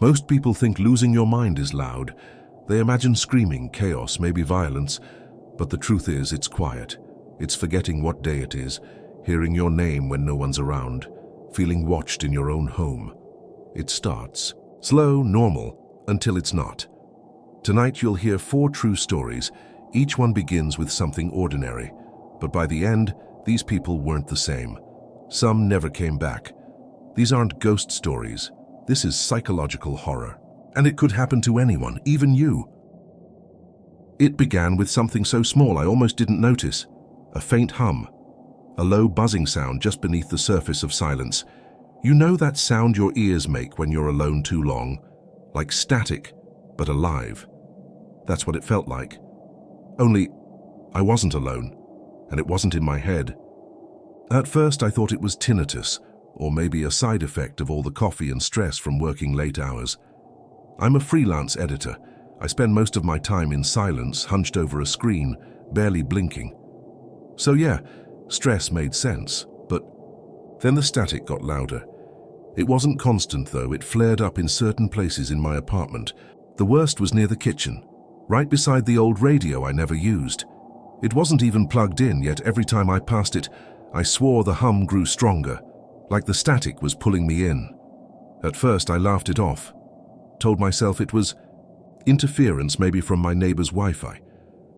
Most people think losing your mind is loud. They imagine screaming, chaos, maybe violence. But the truth is, it's quiet. It's forgetting what day it is, hearing your name when no one's around, feeling watched in your own home. It starts slow, normal, until it's not. Tonight you'll hear 4 true stories. Each one begins with something ordinary. But by the end, these people weren't the same. Some never came back. These aren't ghost stories. This is psychological horror. And it could happen to anyone, even you. It began with something so small I almost didn't notice. A faint hum. A low buzzing sound just beneath the surface of silence. You know that sound your ears make when you're alone too long? Like static, but alive. That's what it felt like. Only, I wasn't alone, and it wasn't in my head. At first I thought it was tinnitus, or maybe a side effect of all the coffee and stress from working late hours. I'm a freelance editor. I spend most of my time in silence, hunched over a screen, barely blinking. So yeah, stress made sense, but then the static got louder. It wasn't constant though, it flared up in certain places in my apartment. The worst was near the kitchen, right beside the old radio I never used. It wasn't even plugged in, yet every time I passed it, I swore the hum grew stronger, like the static was pulling me in. At first I laughed it off, told myself it was interference maybe from my neighbor's Wi-Fi.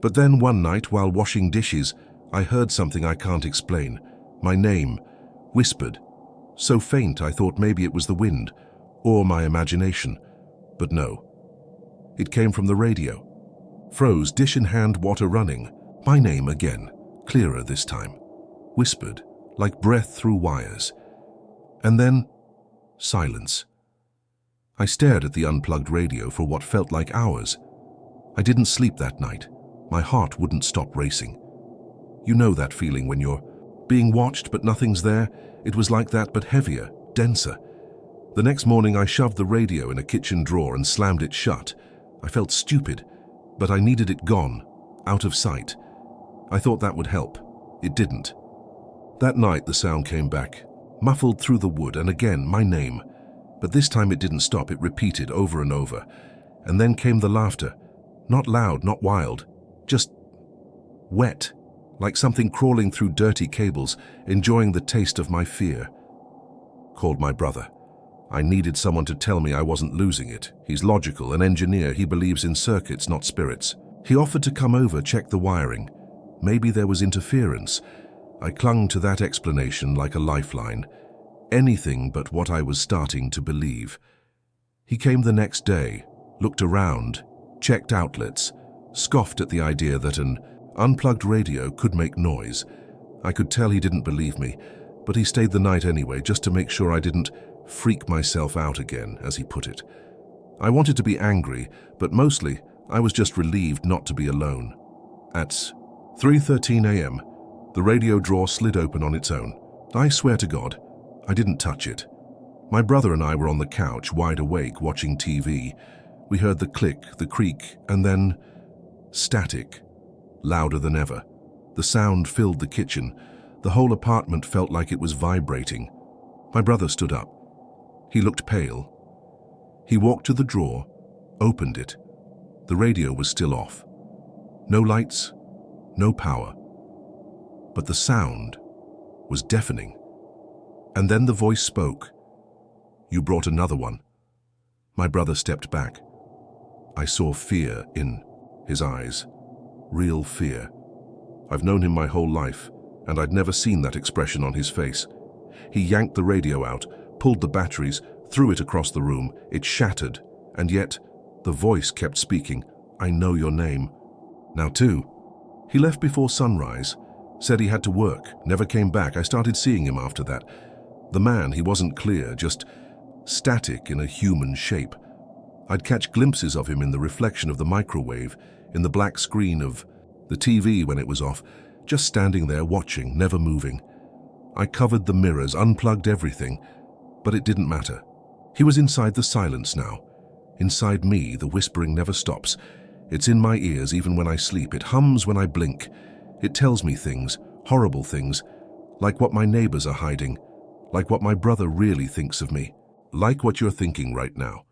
But then one night while washing dishes, I heard something I can't explain. My name, whispered. So faint I thought maybe it was the wind, or my imagination. But no. It came from the radio. Froze, dish in hand, water running. My name again, clearer this time. Whispered, like breath through wires. And then, silence. I stared at the unplugged radio for what felt like hours. I didn't sleep that night. My heart wouldn't stop racing. You know that feeling when you're being watched but nothing's there? It was like that but heavier, denser. The next morning I shoved the radio in a kitchen drawer and slammed it shut. I felt stupid, but I needed it gone, out of sight. I thought that would help. It didn't. That night the sound came back, muffled through the wood, and again my name. But this time it didn't stop, it repeated over and over. And then came the laughter. Not loud, not wild, just wet, like something crawling through dirty cables, enjoying the taste of my fear. Called my brother. I needed someone to tell me I wasn't losing it. He's logical, an engineer, he believes in circuits, not spirits. He offered to come over, check the wiring. Maybe there was interference. I clung to that explanation like a lifeline. Anything but what I was starting to believe. He came the next day, looked around, checked outlets, scoffed at the idea that an unplugged radio could make noise. I could tell he didn't believe me, but he stayed the night anyway, just to make sure I didn't freak myself out again, as he put it. I wanted to be angry, but mostly I was just relieved not to be alone. At 3:13 a.m., the radio drawer slid open on its own. I swear to God, I didn't touch it. My brother and I were on the couch, wide awake, watching TV. We heard the click, the creak, and then static, louder than ever. The sound filled the kitchen. The whole apartment felt like it was vibrating. My brother stood up. He looked pale. He walked to the drawer, opened it. The radio was still off. No lights, no power. But the sound was deafening. And then the voice spoke. "You brought another one." My brother stepped back. I saw fear in his eyes. Real fear. I've known him my whole life, and I'd never seen that expression on his face. He yanked the radio out, pulled the batteries, threw it across the room. It shattered, and yet the voice kept speaking. "I know your name." Now too. He left before sunrise, said he had to work, never came back. I started seeing him after that. The man, he wasn't clear, just static in a human shape. I'd catch glimpses of him in the reflection of the microwave, in the black screen of the TV when it was off, just standing there watching, never moving. I covered the mirrors, unplugged everything, but it didn't matter. He was inside the silence now. Inside me, the whispering never stops. It's in my ears even when I sleep. It hums when I blink. It tells me things, horrible things, like what my neighbors are hiding, like what my brother really thinks of me, like what you're thinking right now.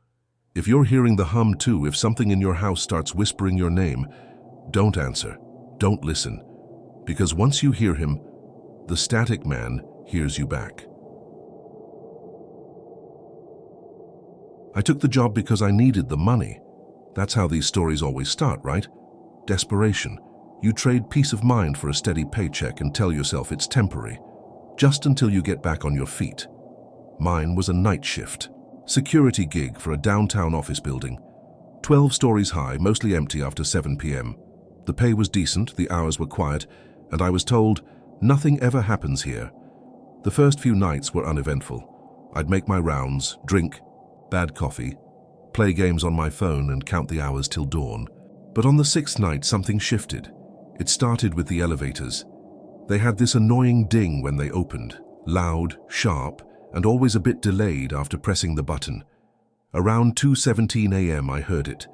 If you're hearing the hum too, if something in your house starts whispering your name, don't answer, don't listen, because once you hear him, the static man hears you back. I took the job because I needed the money. That's how these stories always start, right? Desperation. You trade peace of mind for a steady paycheck and tell yourself it's temporary, just until you get back on your feet. Mine was a night shift. Security gig for a downtown office building. 12 stories high, mostly empty after 7 p.m. The pay was decent, the hours were quiet, and I was told, nothing ever happens here. The first few nights were uneventful. I'd make my rounds, drink bad coffee, play games on my phone and count the hours till dawn. But on the 6th night, something shifted. It started with the elevators. They had this annoying ding when they opened, loud, sharp, and always a bit delayed after pressing the button. Around 2:17 a.m. I heard it.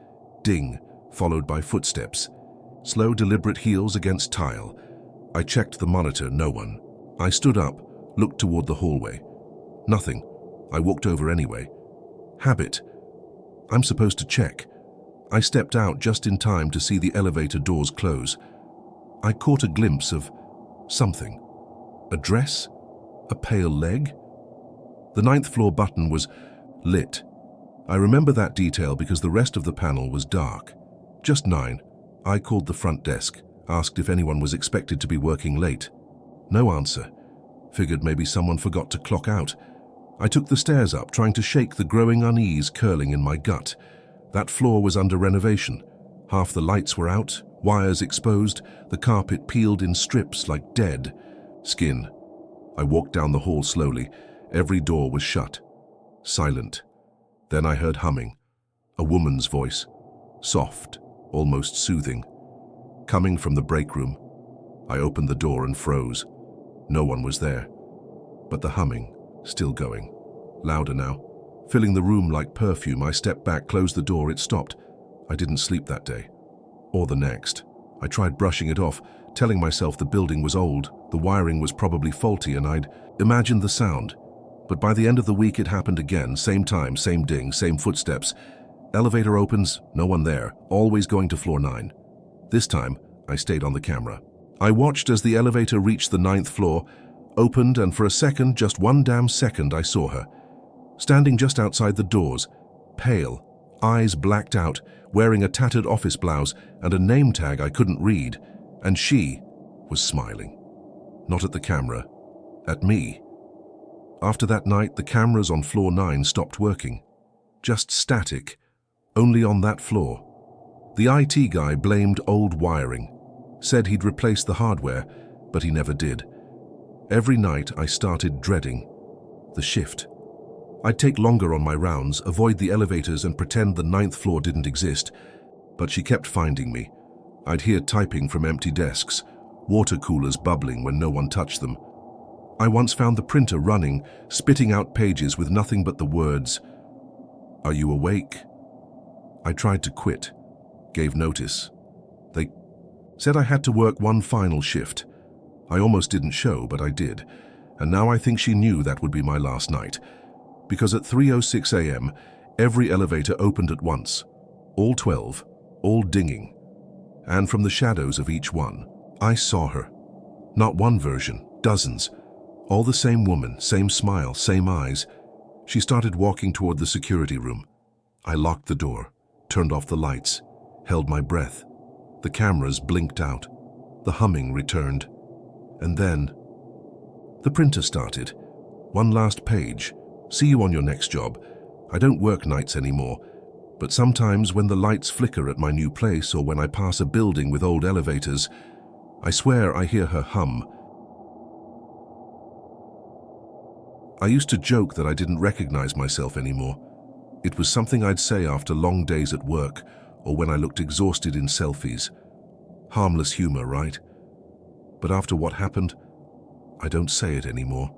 Ding, followed by footsteps. Slow, deliberate heels against tile. I checked the monitor, no one. I stood up, looked toward the hallway. Nothing. I walked over anyway. Habit. I'm supposed to check. I stepped out just in time to see the elevator doors close. I caught a glimpse of something. A dress? A pale leg? The 9th floor button was lit. I remember that detail because the rest of the panel was dark. Just 9. I called the front desk, asked if anyone was expected to be working late. No answer. Figured maybe someone forgot to clock out. I took the stairs up, trying to shake the growing unease curling in my gut. That floor was under renovation. Half the lights were out, wires exposed, the carpet peeled in strips like dead skin. I walked down the hall slowly. Every door was shut. Silent. Then I heard humming. A woman's voice. Soft, almost soothing. Coming from the break room. I opened the door and froze. No one was there. But the humming, still going. Louder now. Filling the room like perfume, I stepped back, closed the door, it stopped. I didn't sleep that day. Or the next. I tried brushing it off, telling myself the building was old, the wiring was probably faulty, and I'd imagined the sound. But by the end of the week it happened again, same time, same ding, same footsteps. Elevator opens, no one there, always going to floor 9. This time, I stayed on the camera. I watched as the elevator reached the 9th floor, opened, and for a second, just one damn second, I saw her. Standing just outside the doors, pale, eyes blacked out, wearing a tattered office blouse and a name tag I couldn't read, and she was smiling. Not at the camera, at me. After that night, the cameras on floor 9 stopped working. Just static, only on that floor. The IT guy blamed old wiring, said he'd replace the hardware, but he never did. Every night I started dreading the shift. I'd take longer on my rounds, avoid the elevators and pretend the 9th floor didn't exist, but she kept finding me. I'd hear typing from empty desks, water coolers bubbling when no one touched them. I once found the printer running, spitting out pages with nothing but the words, "Are you awake?" I tried to quit, gave notice. They said I had to work one final shift. I almost didn't show, but I did, and now I think she knew that would be my last night. Because at 3:06 a.m., every elevator opened at once, all 12, all dinging. And from the shadows of each one, I saw her. Not one version, dozens. All the same woman, same smile, same eyes. She started walking toward the security room. I locked the door, turned off the lights, held my breath. The cameras blinked out. The humming returned. And then, the printer started. One last page. See you on your next job. I don't work nights anymore, but sometimes when the lights flicker at my new place or when I pass a building with old elevators, I swear I hear her hum. I used to joke that I didn't recognize myself anymore. It was something I'd say after long days at work or when I looked exhausted in selfies. Harmless humor, right? But after what happened, I don't say it anymore.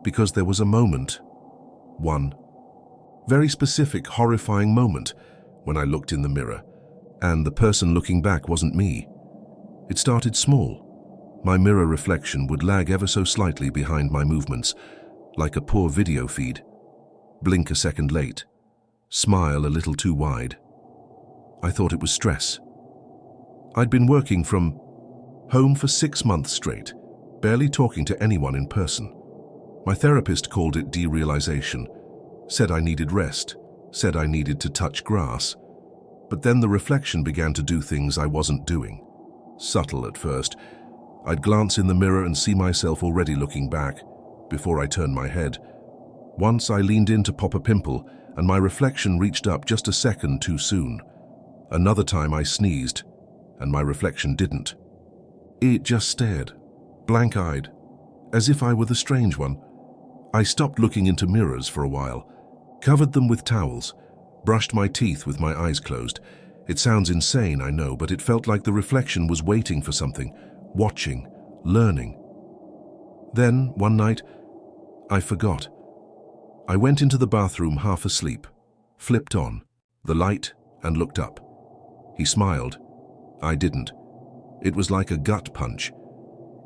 Because there was a moment, one very specific, horrifying moment, when I looked in the mirror, and the person looking back wasn't me. It started small. My mirror reflection would lag ever so slightly behind my movements, like a poor video feed. Blink a second late. smile a little too wide. I thought it was stress. I'd been working from home for 6 months straight, barely talking to anyone in person. My therapist called it derealization, said I needed rest, said I needed to touch grass. But then the reflection began to do things I wasn't doing. Subtle at first. I'd glance in the mirror and see myself already looking back, before I turned my head. Once I leaned in to pop a pimple, and my reflection reached up just a second too soon. Another time I sneezed, and my reflection didn't. It just stared, blank-eyed, as if I were the strange one. I stopped looking into mirrors for a while, covered them with towels, brushed my teeth with my eyes closed. It sounds insane, I know, but it felt like the reflection was waiting for something, watching, learning. Then, one night, I forgot. I went into the bathroom half asleep, flipped on the light and looked up. He smiled. I didn't. It was like a gut punch.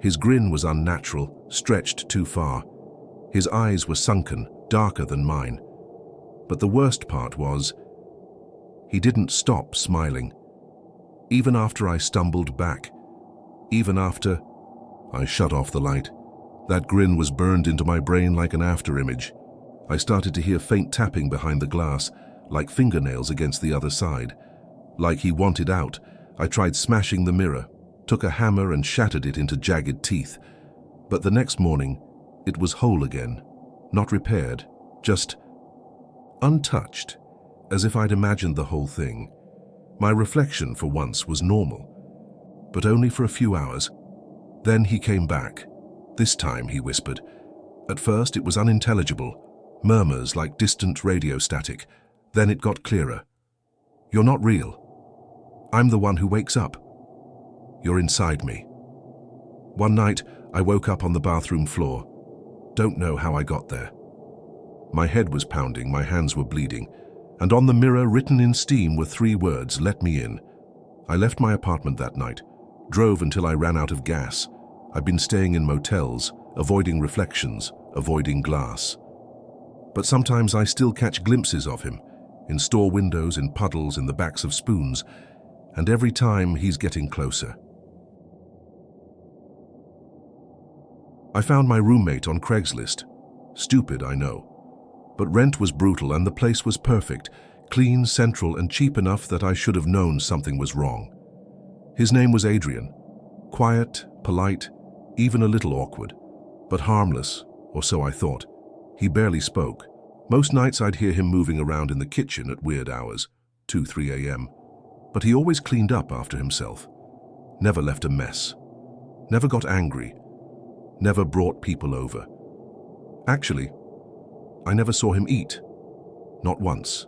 His grin was unnatural, stretched too far. His eyes were sunken, darker than mine. But the worst part was, he didn't stop smiling. Even after I stumbled back, even after I shut off the light, that grin was burned into my brain like an afterimage. I started to hear faint tapping behind the glass, like fingernails against the other side. Like he wanted out, I tried smashing the mirror, took a hammer and shattered it into jagged teeth. But the next morning, it was whole again, not repaired, just untouched, as if I'd imagined the whole thing. My reflection, for once, was normal, but only for a few hours. Then he came back. This time, he whispered. At first, it was unintelligible, murmurs like distant radio static. Then it got clearer. You're not real. I'm the one who wakes up. You're inside me. One night, I woke up on the bathroom floor. Don't know how I got there. My head was pounding, my hands were bleeding, and on the mirror, written in steam, were 3 words, "Let me in." I left my apartment that night, drove until I ran out of gas. I've been staying in motels, avoiding reflections, avoiding glass. But sometimes I still catch glimpses of him, in store windows, in puddles, in the backs of spoons, and every time he's getting closer. I found my roommate on Craigslist. Stupid, I know. But rent was brutal and the place was perfect, clean, central, and cheap enough that I should have known something was wrong. His name was Adrian. Quiet, polite, even a little awkward, but harmless, or so I thought. He barely spoke. Most nights I'd hear him moving around in the kitchen at weird hours, 2, 3 a.m. But he always cleaned up after himself. Never left a mess. Never got angry. Never brought people over. Actually, I never saw him eat. Not once.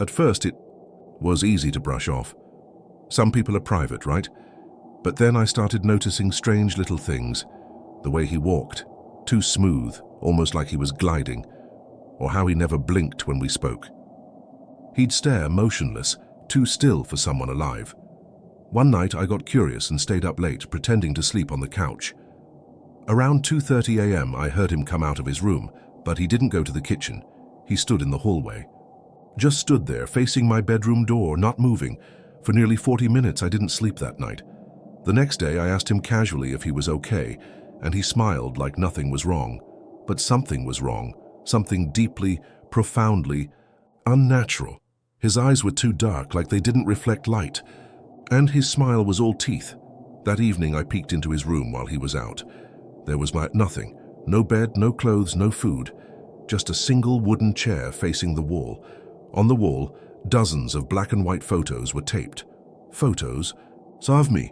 At first it was easy to brush off. Some people are private, right? But then I started noticing strange little things. The way he walked, too smooth, almost like he was gliding, or how he never blinked when we spoke. He'd stare motionless, too still for someone alive. One night I got curious and stayed up late, pretending to sleep on the couch. Around 2:30 a.m. I heard him come out of his room, but he didn't go to the kitchen. He stood in the hallway. Just stood there, facing my bedroom door, not moving. For nearly 40 minutes I didn't sleep that night. The next day I asked him casually if he was okay, and he smiled like nothing was wrong. But something was wrong, something deeply, profoundly unnatural. His eyes were too dark, like they didn't reflect light, and his smile was all teeth. That evening I peeked into his room while he was out. There was nothing, no bed, no clothes, no food, just a single wooden chair facing the wall. On the wall, dozens of black and white photos were taped. Photos of me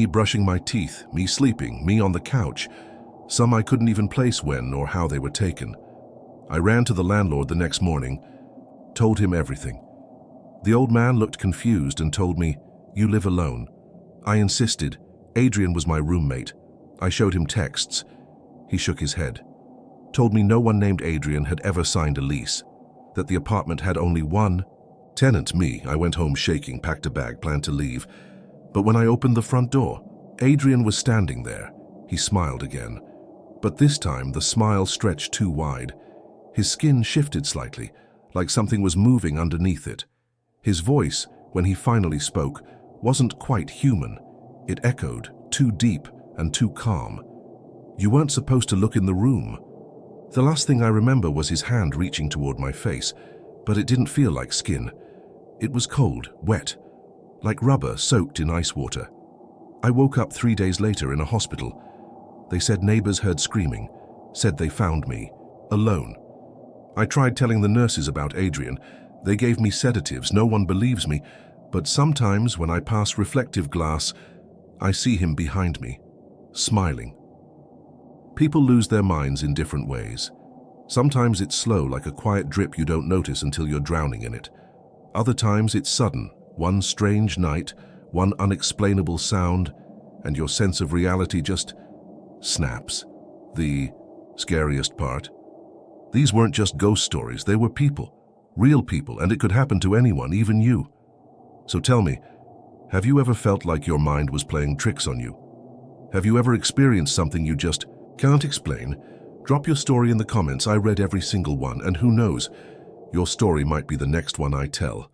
brushing my teeth, me sleeping, me on the couch. Some I couldn't even place when or how they were taken. I ran to the landlord the next morning, told him everything. The old man looked confused and told me, "You live alone." I insisted. Adrian was my roommate. I showed him texts. He shook his head. Told me no one named Adrian had ever signed a lease, that the apartment had only one tenant, me. I went home shaking, packed a bag, planned to leave. But when I opened the front door, Adrian was standing there. He smiled again. But this time the smile stretched too wide. His skin shifted slightly, like something was moving underneath it. His voice, when he finally spoke, wasn't quite human. It echoed, too deep and too calm. You weren't supposed to look in the room. The last thing I remember was his hand reaching toward my face, but it didn't feel like skin. It was cold, wet, like rubber soaked in ice water. I woke up 3 days later in a hospital. They said neighbors heard screaming, said they found me, alone. I tried telling the nurses about Adrian. They gave me sedatives. No one believes me, but sometimes when I pass reflective glass, I see him behind me, smiling. People lose their minds in different ways. Sometimes it's slow, like a quiet drip you don't notice until you're drowning in it. Other times it's sudden, one strange night, one unexplainable sound, and your sense of reality just snaps. The scariest part? These weren't just ghost stories, they were people, real people, and it could happen to anyone, even you. So tell me, have you ever felt like your mind was playing tricks on you? Have you ever experienced something you just can't explain? Drop your story in the comments. I read every single one, and who knows, your story might be the next one I tell.